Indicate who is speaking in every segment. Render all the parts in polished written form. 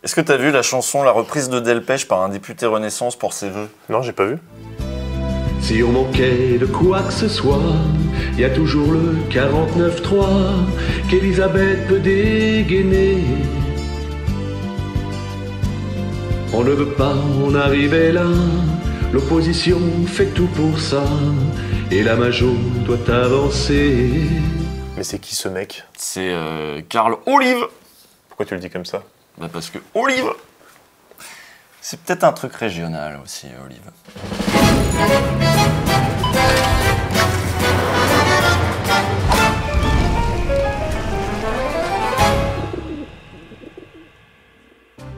Speaker 1: Est-ce que t'as vu la chanson, la reprise de Delpech par un député Renaissance pour ses vœux?
Speaker 2: Non, j'ai pas vu.
Speaker 3: Si on manquait de quoi que ce soit, il y a toujours le 49.3 qu'Elisabeth peut dégainer. On ne veut pas en arriver là, l'opposition fait tout pour ça, et la majo doit avancer.
Speaker 2: Mais c'est qui ce mec?
Speaker 1: C'est Karl Olive.
Speaker 2: Pourquoi tu le dis comme ça?
Speaker 1: Bah parce que Olive, c'est peut-être un truc régional aussi, Olive.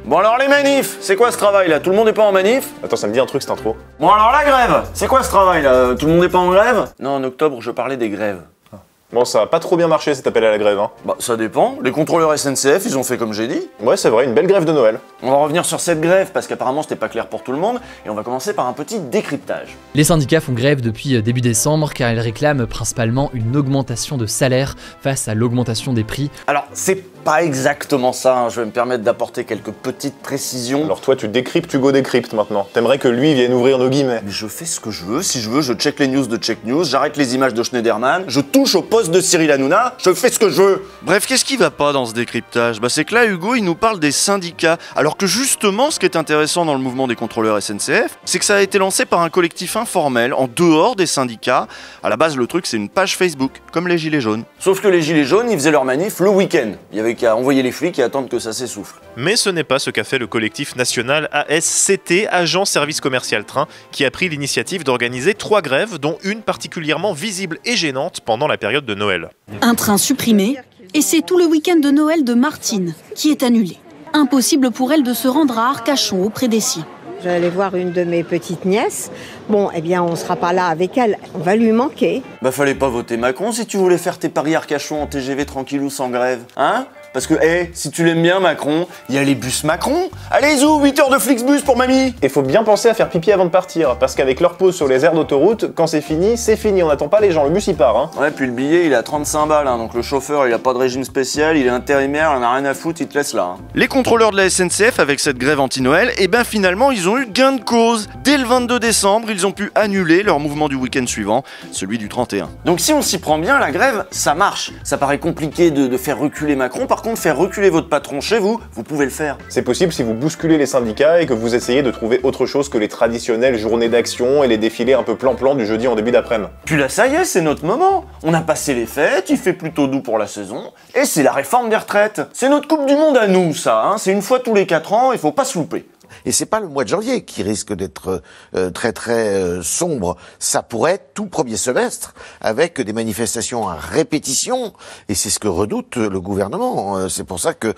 Speaker 1: Bon alors les manifs, c'est quoi ce travail là? Tout le monde est pas en manif?
Speaker 2: Attends, ça me dit un truc cette intro.
Speaker 1: Bon alors la grève, c'est quoi ce travail là? Tout le monde est pas en grève? Non, en octobre je parlais des grèves.
Speaker 2: Bon, ça a pas trop bien marché cet appel à la grève, hein.
Speaker 1: Bah ça dépend, les contrôleurs SNCF ils ont fait comme j'ai dit.
Speaker 2: Ouais, c'est vrai, une belle grève de Noël.
Speaker 1: On va revenir sur cette grève parce qu'apparemment c'était pas clair pour tout le monde et on va commencer par un petit décryptage.
Speaker 4: Les syndicats font grève depuis début décembre car ils réclament principalement une augmentation de salaire face à l'augmentation des prix.
Speaker 1: Alors c'est pas exactement ça, hein. Je vais me permettre d'apporter quelques petites précisions.
Speaker 2: Alors toi, tu décryptes, Hugo décrypte maintenant. T'aimerais que lui vienne ouvrir nos guillemets.
Speaker 1: Mais je fais ce que je veux, si je veux, je check les news de Check News, j'arrête les images de Schneiderman, je touche au poste de Cyril Hanouna, je fais ce que je veux. Bref, qu'est-ce qui va pas dans ce décryptage? Bah c'est que là, Hugo, il nous parle des syndicats, alors que justement, ce qui est intéressant dans le mouvement des contrôleurs SNCF, c'est que ça a été lancé par un collectif informel, en dehors des syndicats. À la base, le truc, c'est une page Facebook, comme les Gilets jaunes. Sauf que les Gilets jaunes, ils faisaient leur manif le week-end. Il y avait qu'à envoyer les flics et attendre que ça s'essouffle.
Speaker 5: Mais ce n'est pas ce qu'a fait le collectif national ASCT, Agent Service Commercial Train, qui a pris l'initiative d'organiser 3 grèves, dont une particulièrement visible et gênante pendant la période de Noël.
Speaker 6: Un train supprimé, et c'est tout le week-end de Noël de Martine qui est annulé. Impossible pour elle de se rendre à Arcachon auprès des siens.
Speaker 7: Je vais aller voir une de mes petites nièces. Bon, eh bien, on sera pas là avec elle. On va lui manquer.
Speaker 1: Bah fallait pas voter Macron si tu voulais faire tes paris Arcachon en TGV tranquillou sans grève, hein? Parce que, si tu l'aimes bien Macron, il y a les bus Macron. Allez zou, 8 heures de Flixbus pour mamie.
Speaker 2: Et faut bien penser à faire pipi avant de partir, parce qu'avec leur pause sur les aires d'autoroute, quand c'est fini, on n'attend pas les gens, le bus il part, hein.
Speaker 1: Ouais, puis le billet il est à 35 balles, hein, donc le chauffeur il a pas de régime spécial, il est intérimaire, il en a rien à foutre, il te laisse là. Hein. Les contrôleurs de la SNCF avec cette grève anti-Noël, et ben finalement ils ont eu gain de cause. Dès le 22 décembre, ils ont pu annuler leur mouvement du week-end suivant, celui du 31. Donc si on s'y prend bien, la grève, ça marche. Ça paraît compliqué de faire reculer Macron, par contre faire reculer votre patron chez vous, vous pouvez le faire.
Speaker 2: C'est possible si vous bousculez les syndicats et que vous essayez de trouver autre chose que les traditionnelles journées d'action et les défilés un peu plan-plan du jeudi en début d'après-midi.
Speaker 1: Puis là ça y est, c'est notre moment. On a passé les fêtes, il fait plutôt doux pour la saison, et c'est la réforme des retraites. C'est notre Coupe du Monde à nous ça, hein. C'est une fois tous les 4 ans, il faut pas se louper.
Speaker 8: Et c'est pas le mois de janvier qui risque d'être très sombre. Ça pourrait être tout premier semestre avec des manifestations à répétition. Et c'est ce que redoute le gouvernement. C'est pour ça que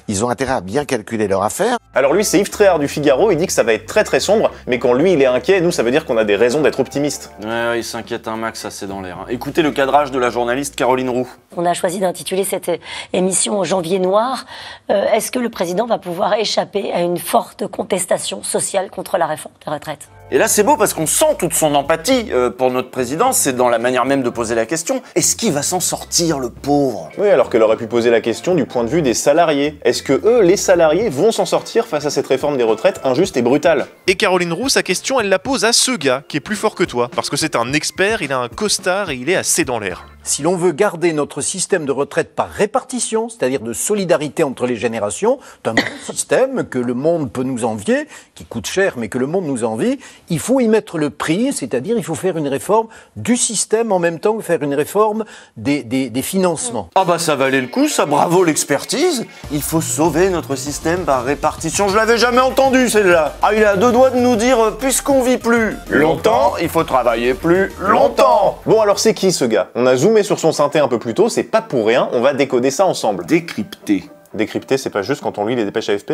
Speaker 8: ils ont intérêt à bien calculer leur affaire.
Speaker 2: Alors lui, c'est Yves Tréhard du Figaro. Il dit que ça va être très sombre, mais quand lui il est inquiet, nous ça veut dire qu'on a des raisons d'être optimistes.
Speaker 1: Ouais, il s'inquiète un max, ça c'est dans l'air. Hein. Écoutez le cadrage de la journaliste Caroline Roux.
Speaker 9: On a choisi d'intituler cette émission Janvier Noir. Est-ce que le président va pouvoir échapper à une forte contestation sociale contre la réforme des retraites?
Speaker 1: Et là c'est beau parce qu'on sent toute son empathie pour notre président, c'est dans la manière même de poser la question. Est-ce qu'il va s'en sortir le pauvre?
Speaker 2: Oui, alors qu'elle aurait pu poser la question du point de vue des salariés. Est-ce que eux, les salariés, vont s'en sortir face à cette réforme des retraites injuste et brutale?
Speaker 5: Et Caroline Roux, sa question, elle la pose à ce gars qui est plus fort que toi, parce que c'est un expert, il a un costard et il est assez dans l'air.
Speaker 10: Si l'on veut garder notre système de retraite par répartition, c'est-à-dire de solidarité entre les générations, c'est un bon système que le monde peut nous envier, qui coûte cher mais que le monde nous envie, il faut y mettre le prix, c'est-à-dire il faut faire une réforme du système en même temps que faire une réforme des financements.
Speaker 1: Ah bah ça valait le coup, ça, bravo l'expertise. Il faut sauver notre système par répartition, je l'avais jamais entendu celle-là. Ah, il a 2 doigts de nous dire, puisqu'on vit plus longtemps, il faut travailler plus longtemps.
Speaker 2: Bon alors c'est qui ce gars? On a zoomé sur son synthé un peu plus tôt, c'est pas pour rien, on va décoder ça ensemble.
Speaker 1: Décrypter.
Speaker 2: Décrypter, c'est pas juste quand on lit les dépêches AFP?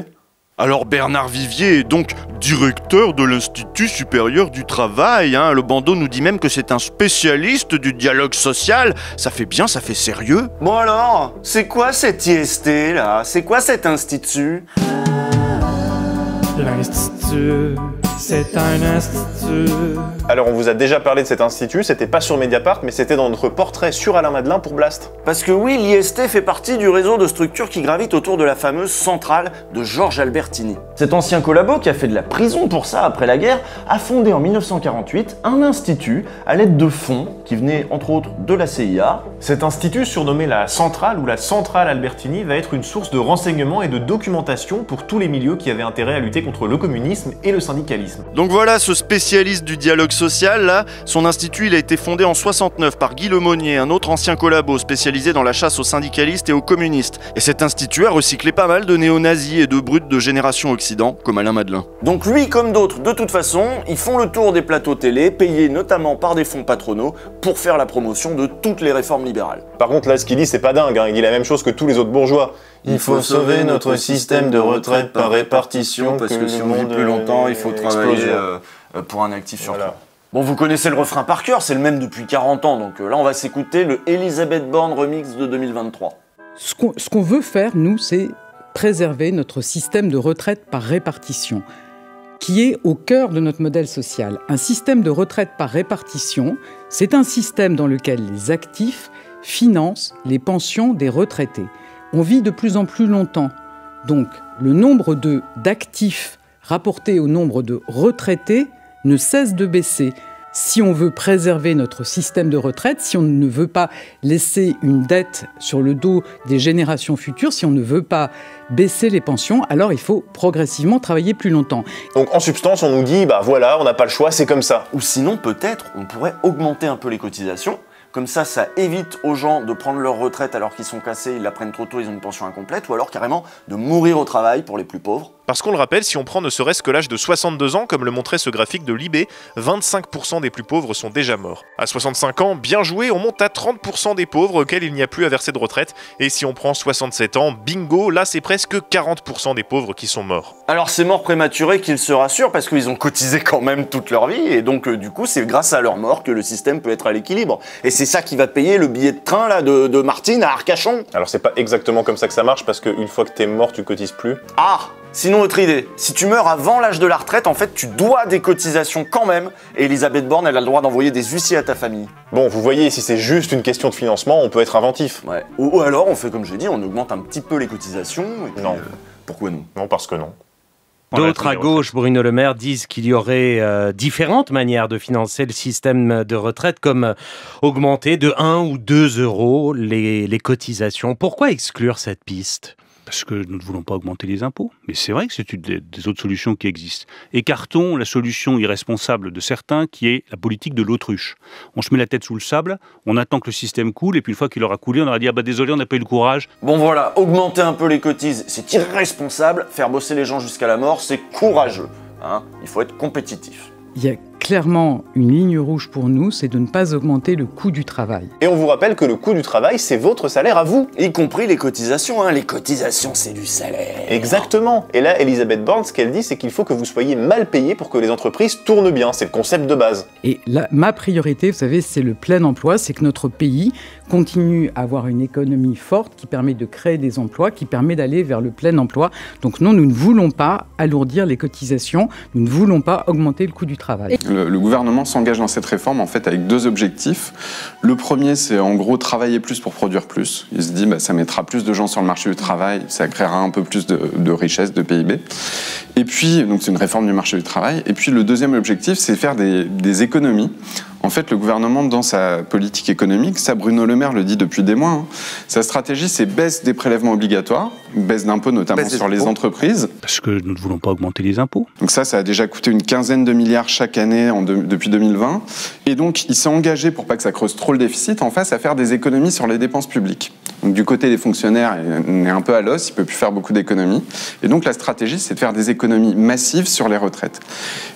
Speaker 1: Alors Bernard Vivier est donc directeur de l'Institut supérieur du travail, hein. Le bandeau nous dit même que c'est un spécialiste du dialogue social, ça fait bien, ça fait sérieux. Bon alors, c'est quoi cet IST là? C'est quoi cet institut?
Speaker 11: L'Institut c'est un institut.
Speaker 2: Alors on vous a déjà parlé de cet institut, c'était pas sur Mediapart, mais c'était dans notre portrait sur Alain Madelin pour Blast.
Speaker 1: Parce que oui, l'IST fait partie du réseau de structures qui gravitent autour de la fameuse centrale de Georges Albertini. Cet ancien collabo, qui a fait de la prison pour ça après la guerre, a fondé en 1948 un institut à l'aide de fonds qui venaient entre autres de la CIA.
Speaker 2: Cet institut, surnommé la Centrale ou la Centrale Albertini, va être une source de renseignements et de documentation pour tous les milieux qui avaient intérêt à lutter contre le communisme et le syndicalisme.
Speaker 1: Donc voilà, ce spécialiste du dialogue social, là, son institut, il a été fondé en 69 par Guy Lemonnier, un autre ancien collabo spécialisé dans la chasse aux syndicalistes et aux communistes. Et cet institut a recyclé pas mal de néo-nazis et de brutes de génération Occident, comme Alain Madelin. Donc lui, comme d'autres, de toute façon, ils font le tour des plateaux télé, payés notamment par des fonds patronaux, pour faire la promotion de toutes les réformes libérales.
Speaker 2: Par contre, là, ce qu'il dit, c'est pas dingue, hein. Il dit la même chose que tous les autres bourgeois.
Speaker 1: Il faut sauver notre système de retraite par répartition, parce que si on vit plus longtemps, il faut travailler pour un actif sur trois. Bon, vous connaissez le refrain par cœur, c'est le même depuis 40 ans, donc là on va s'écouter le Elisabeth Borne remix de 2023.
Speaker 12: Ce qu'on veut faire, nous, c'est préserver notre système de retraite par répartition, qui est au cœur de notre modèle social. Un système de retraite par répartition, c'est un système dans lequel les actifs financent les pensions des retraités. On vit de plus en plus longtemps, donc le nombre d'actifs rapporté au nombre de retraités ne cesse de baisser. Si on veut préserver notre système de retraite, si on ne veut pas laisser une dette sur le dos des générations futures, si on ne veut pas baisser les pensions, alors il faut progressivement travailler plus longtemps.
Speaker 2: Donc en substance, on nous dit, bah voilà, on n'a pas le choix, c'est comme ça.
Speaker 1: Ou sinon, peut-être, on pourrait augmenter un peu les cotisations. Comme ça évite aux gens de prendre leur retraite alors qu'ils sont cassés, ils la prennent trop tôt, ils ont une pension incomplète, ou alors carrément de mourir au travail pour les plus pauvres.
Speaker 5: Parce qu'on le rappelle, si on prend ne serait-ce que l'âge de 62 ans, comme le montrait ce graphique de Libé, 25% des plus pauvres sont déjà morts. À 65 ans, bien joué, on monte à 30% des pauvres auxquels il n'y a plus à verser de retraite. Et si on prend 67 ans, bingo, là c'est presque 40% des pauvres qui sont morts.
Speaker 1: Alors c'est mort prématuré qu'ils se rassurent parce qu'ils ont cotisé quand même toute leur vie, et donc du coup c'est grâce à leur mort que le système peut être à l'équilibre. Et c'est ça qui va payer le billet de train là de Martine à Arcachon.
Speaker 2: Alors c'est pas exactement comme ça que ça marche, parce qu'une fois que t'es mort, tu cotises plus.
Speaker 1: Ah! Sinon, autre idée, si tu meurs avant l'âge de la retraite, en fait, tu dois des cotisations quand même, et Elisabeth Borne, elle a le droit d'envoyer des huissiers à ta famille.
Speaker 2: Bon, vous voyez, si c'est juste une question de financement, on peut être inventif.
Speaker 1: Ouais. Ou alors, on fait comme j'ai dit, on augmente un petit peu les cotisations, et puis,
Speaker 2: non.
Speaker 1: Pourquoi non?
Speaker 2: Non, parce que non.
Speaker 13: D'autres à gauche, Bruno Le Maire, disent qu'il y aurait différentes manières de financer le système de retraite, comme augmenter de 1 ou 2 euros les cotisations. Pourquoi exclure cette piste ?
Speaker 14: Parce que nous ne voulons pas augmenter les impôts. Mais c'est vrai que c'est une des autres solutions qui existent. Écartons la solution irresponsable de certains qui est la politique de l'autruche. On se met la tête sous le sable, on attend que le système coule, et puis une fois qu'il aura coulé, on aura dit « Ah bah désolé, on n'a pas eu le courage ».
Speaker 1: Bon voilà, augmenter un peu les cotises, c'est irresponsable. Faire bosser les gens jusqu'à la mort, c'est courageux. Hein, il faut être compétitif.
Speaker 12: Il y a clairement une ligne rouge pour nous, c'est de ne pas augmenter le coût du travail.
Speaker 2: Et on vous rappelle que le coût du travail, c'est votre salaire à vous.
Speaker 1: Y compris les cotisations, hein. Les cotisations, c'est du salaire.
Speaker 2: Exactement. Et là, Elisabeth Borne, ce qu'elle dit, c'est qu'il faut que vous soyez mal payé pour que les entreprises tournent bien. C'est le concept de base.
Speaker 12: Et là, ma priorité, vous savez, c'est le plein emploi, c'est que notre pays continue à avoir une économie forte qui permet de créer des emplois, qui permet d'aller vers le plein emploi. Donc non, nous ne voulons pas alourdir les cotisations, nous ne voulons pas augmenter le coût du travail.
Speaker 15: Le gouvernement s'engage dans cette réforme en fait avec 2 objectifs. Le premier, c'est en gros travailler plus pour produire plus. Il se dit ça mettra plus de gens sur le marché du travail, ça créera un peu plus de richesse, de PIB. Et puis, donc c'est une réforme du marché du travail. Et puis le deuxième objectif, c'est faire des économies. En fait, le gouvernement, dans sa politique économique, ça Bruno Le Maire le dit depuis des mois, sa stratégie, c'est baisse des prélèvements obligatoires, baisse d'impôts notamment sur les entreprises.
Speaker 14: Parce que nous ne voulons pas augmenter les impôts.
Speaker 15: Donc ça a déjà coûté une 15aine de milliards chaque année depuis 2020. Et donc, il s'est engagé, pour pas que ça creuse trop le déficit, en face, à faire des économies sur les dépenses publiques. Donc du côté des fonctionnaires, on est un peu à l'os, il peut plus faire beaucoup d'économies. Et donc la stratégie, c'est de faire des économies massives sur les retraites.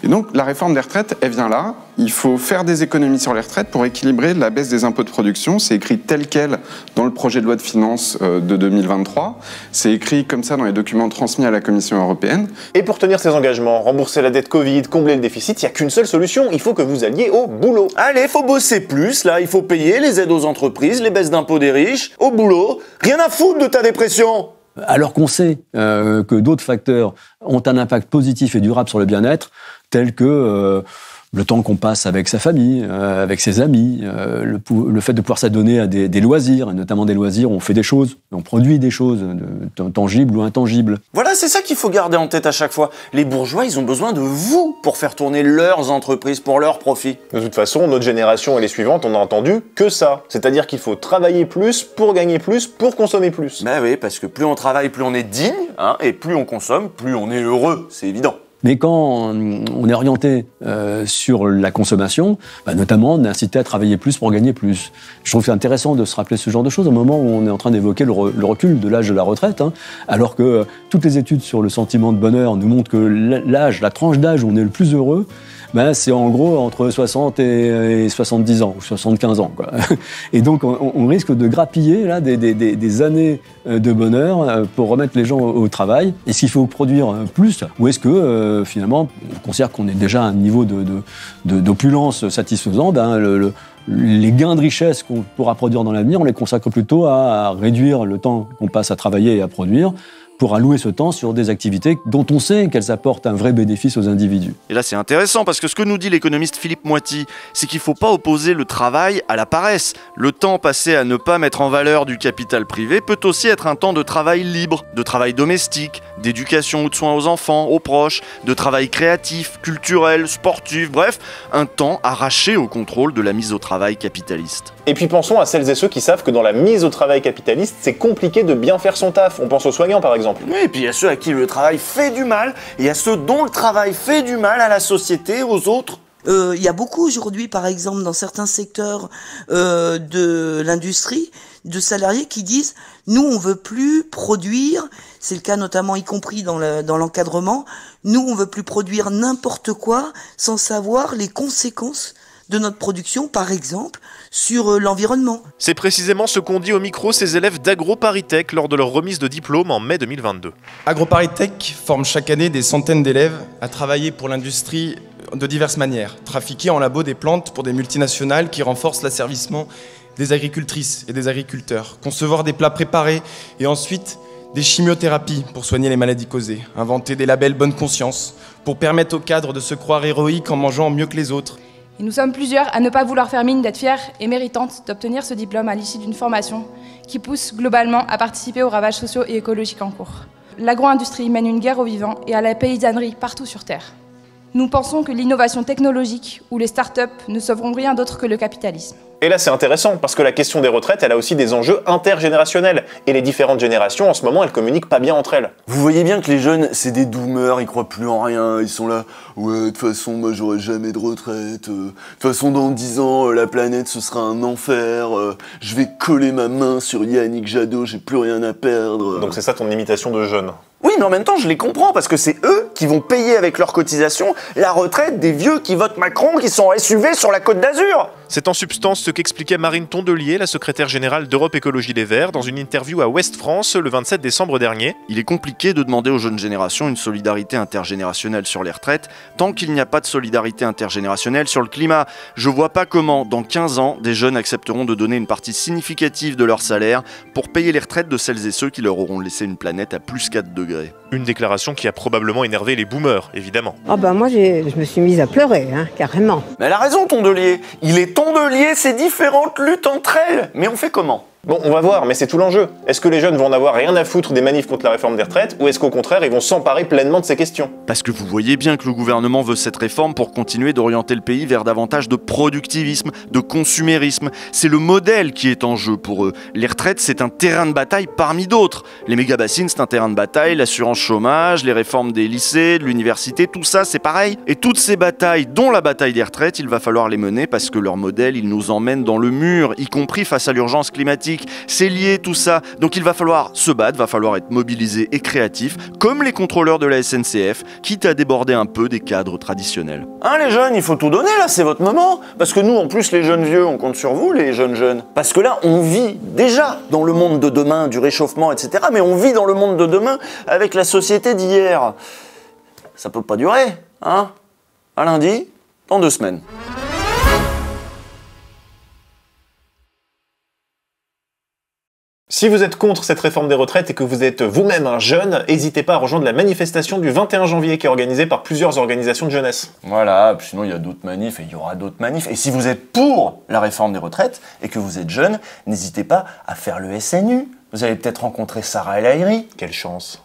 Speaker 15: Et donc la réforme des retraites, elle vient là. Il faut faire des économies sur les retraites pour équilibrer la baisse des impôts de production. C'est écrit tel quel dans le projet de loi de finances de 2023. C'est écrit comme ça dans les documents transmis à la Commission européenne.
Speaker 2: Et pour tenir ces engagements, rembourser la dette Covid, combler le déficit, il n'y a qu'une seule solution. Il faut que vous alliez au boulot.
Speaker 1: Allez, faut bosser plus, là. Il faut payer les aides aux entreprises, les baisses d'impôts des riches, au boulot. Rien à foutre de ta dépression.
Speaker 16: alors qu'on sait que d'autres facteurs ont un impact positif et durable sur le bien-être, tels que le temps qu'on passe avec sa famille, avec ses amis, le fait de pouvoir s'adonner à des loisirs, et notamment des loisirs où on fait des choses, on produit des choses, tangibles ou intangibles.
Speaker 1: Voilà, c'est ça qu'il faut garder en tête à chaque fois. Les bourgeois, ils ont besoin de vous pour faire tourner leurs entreprises, pour leur profit.
Speaker 2: De toute façon, notre génération et les suivantes, on n'a entendu que ça. C'est-à-dire qu'il faut travailler plus pour gagner plus, pour consommer plus.
Speaker 1: Bah oui, parce que plus on travaille, plus on est digne, hein, et plus on consomme, plus on est heureux, c'est évident.
Speaker 16: Mais quand on est orienté sur la consommation, notamment, on est incité à travailler plus pour gagner plus. Je trouve que c'est intéressant de se rappeler ce genre de choses au moment où on est en train d'évoquer le recul de l'âge de la retraite, hein, alors que toutes les études sur le sentiment de bonheur nous montrent que la tranche d'âge où on est le plus heureux, c'est en gros entre 60 et 70 ans, ou 75 ans, quoi. Et donc, on risque de grappiller là, des années de bonheur pour remettre les gens au travail. Est-ce qu'il faut produire plus, ou est-ce que, finalement, on considère qu'on est déjà à un niveau d'opulence satisfaisant, les gains de richesse qu'on pourra produire dans l'avenir, on les consacre plutôt à réduire le temps qu'on passe à travailler et à produire, pour allouer ce temps sur des activités dont on sait qu'elles apportent un vrai bénéfice aux individus.
Speaker 1: Et là, c'est intéressant, parce que ce que nous dit l'économiste Philippe Moiti, c'est qu'il ne faut pas opposer le travail à la paresse. Le temps passé à ne pas mettre en valeur du capital privé peut aussi être un temps de travail libre, de travail domestique, d'éducation ou de soins aux enfants, aux proches, de travail créatif, culturel, sportif, bref, un temps arraché au contrôle de la mise au travail capitaliste.
Speaker 2: Et puis pensons à celles et ceux qui savent que dans la mise au travail capitaliste, c'est compliqué de bien faire son taf. On pense aux soignants par exemple.
Speaker 1: Oui, et puis il y a ceux à qui le travail fait du mal, et il y a ceux dont le travail fait du mal à la société, aux autres.
Speaker 17: Il y a beaucoup aujourd'hui, par exemple, dans certains secteurs de l'industrie, de salariés qui disent « nous, on veut plus produire », c'est le cas notamment y compris dans l'encadrement, « nous, on veut plus produire n'importe quoi sans savoir les conséquences de notre production, par exemple, sur l'environnement. »
Speaker 5: C'est précisément ce qu'ont dit au micro ces élèves d'AgroParisTech lors de leur remise de diplôme en mai 2022.
Speaker 18: AgroParisTech forme chaque année des centaines d'élèves à travailler pour l'industrie de diverses manières. Trafiquer en labo des plantes pour des multinationales qui renforcent l'asservissement des agricultrices et des agriculteurs. Concevoir des plats préparés et ensuite des chimiothérapies pour soigner les maladies causées. Inventer des labels bonne conscience pour permettre aux cadres de se croire héroïques en mangeant mieux que les autres.
Speaker 19: Et nous sommes plusieurs à ne pas vouloir faire mine d'être fiers et méritantes d'obtenir ce diplôme à l'issue d'une formation qui pousse globalement à participer aux ravages sociaux et écologiques en cours. L'agro-industrie mène une guerre aux vivants et à la paysannerie partout sur Terre. Nous pensons que l'innovation technologique ou les start-up ne sauveront rien d'autre que le capitalisme.
Speaker 2: Et là c'est intéressant parce que la question des retraites elle a aussi des enjeux intergénérationnels et les différentes générations en ce moment elles communiquent pas bien entre elles.
Speaker 1: Vous voyez bien que les jeunes c'est des doomers, ils croient plus en rien, ils sont là ouais de toute façon moi j'aurai jamais de retraite, de toute façon dans 10 ans la planète ce sera un enfer, je vais coller ma main sur Yannick Jadot, j'ai plus rien à perdre.
Speaker 2: Donc c'est ça ton imitation de jeune?
Speaker 1: Oui, mais en même temps, je les comprends, parce que c'est eux qui vont payer avec leurs cotisations la retraite des vieux qui votent Macron, qui sont en SUV sur la Côte d'Azur.
Speaker 5: C'est en substance ce qu'expliquait Marine Tondelier, la secrétaire générale d'Europe Écologie Les Verts, dans une interview à Ouest France le 27 décembre dernier.
Speaker 1: Il est compliqué de demander aux jeunes générations une solidarité intergénérationnelle sur les retraites, tant qu'il n'y a pas de solidarité intergénérationnelle sur le climat. Je vois pas comment, dans 15 ans, des jeunes accepteront de donner une partie significative de leur salaire pour payer les retraites de celles et ceux qui leur auront laissé une planète à plus 4 degrés.
Speaker 5: Une déclaration qui a probablement énervé les boomers, évidemment.
Speaker 7: Ah bah moi je me suis mise à pleurer, carrément.
Speaker 1: Mais elle a raison, Tondelier. Il est tondelier ces différentes luttes entre elles. Mais on fait comment ?
Speaker 2: Bon, on va voir, mais c'est tout l'enjeu. Est-ce que les jeunes vont en avoir rien à foutre des manifs contre la réforme des retraites, ou est-ce qu'au contraire, ils vont s'emparer pleinement de ces questions?
Speaker 1: Parce que vous voyez bien que le gouvernement veut cette réforme pour continuer d'orienter le pays vers davantage de productivisme, de consumérisme. C'est le modèle qui est en jeu pour eux. Les retraites, c'est un terrain de bataille parmi d'autres. Les méga-bassines, c'est un terrain de bataille, l'assurance chômage, les réformes des lycées, de l'université, tout ça, c'est pareil. Et toutes ces batailles, dont la bataille des retraites, il va falloir les mener parce que leur modèle, il nous emmène dans le mur, y compris face à l'urgence climatique. C'est lié tout ça, donc il va falloir se battre, va falloir être mobilisé et créatif, comme les contrôleurs de la SNCF, quitte à déborder un peu des cadres traditionnels. Hein les jeunes, il faut tout donner là, c'est votre moment. Parce que nous, en plus les jeunes vieux, on compte sur vous les jeunes. Parce que là, on vit déjà dans le monde de demain, du réchauffement, etc. Mais on vit dans le monde de demain avec la société d'hier. Ça peut pas durer, hein? À lundi, dans 2 semaines.
Speaker 2: Si vous êtes contre cette réforme des retraites et que vous êtes vous-même un jeune, n'hésitez pas à rejoindre la manifestation du 21 janvier qui est organisée par plusieurs organisations de jeunesse.
Speaker 1: Voilà, sinon il y a d'autres manifs et il y aura d'autres manifs. Et si vous êtes pour la réforme des retraites et que vous êtes jeune, n'hésitez pas à faire le SNU. Vous allez peut-être rencontrer Sarah El Haïry.
Speaker 2: Quelle chance.